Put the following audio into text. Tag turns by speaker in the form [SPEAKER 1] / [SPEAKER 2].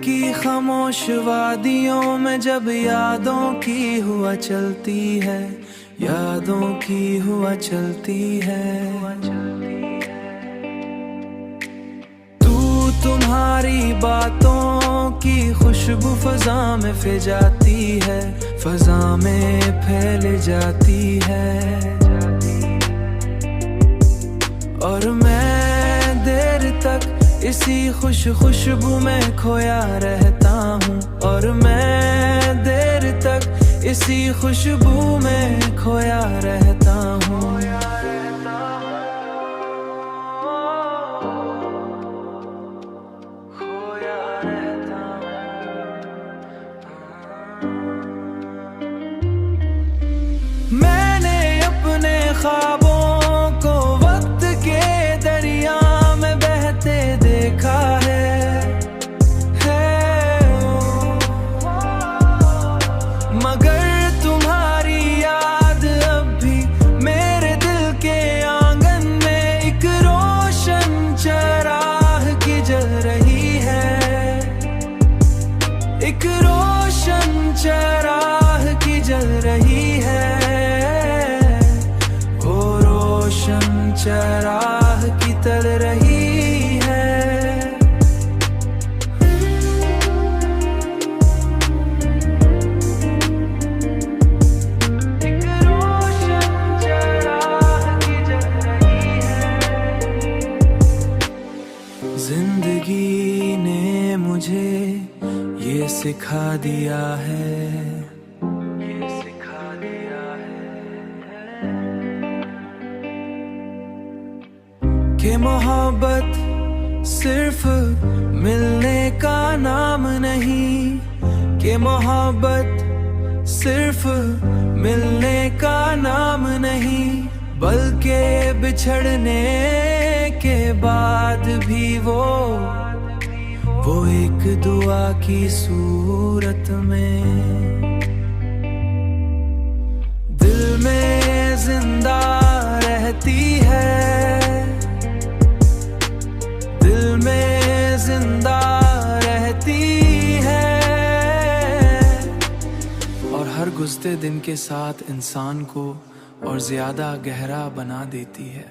[SPEAKER 1] की खामोश वादियों में जब यादों की हुआ चलती है, यादों की हुआ चलती है। तू तुम्हारी बातों की खुशबू फजा में फैल जाती है, फजा में फैल जाती है। और मैं देर तक इसी खुशबू में खोया रहता हूँ, और मैं देर तक इसी खुशबू में खोया रहता हूँ। मैंने अपने ख्वाबों को वक्त के दरिया में बहते देखा है, मगर तुम्हारी याद अब भी मेरे दिल के आंगन में एक रोशन चराग की जल रही है, एक रोशन चराग की जल रही है। चराग की तल रही है। एक रोशन चराग की जल रही है। जिंदगी ने मुझे ये सिखा दिया है, कि मोहब्बत सिर्फ मिलने का नाम नहीं, कि मोहब्बत सिर्फ मिलने का नाम नहीं, बल्कि बिछड़ने के बाद भी वो एक दुआ की सूरत में दिल में जिंदा रहती है, में जिंदा रहती है। और हर गुज़रते दिन के साथ इंसान को और ज्यादा गहरा बना देती है।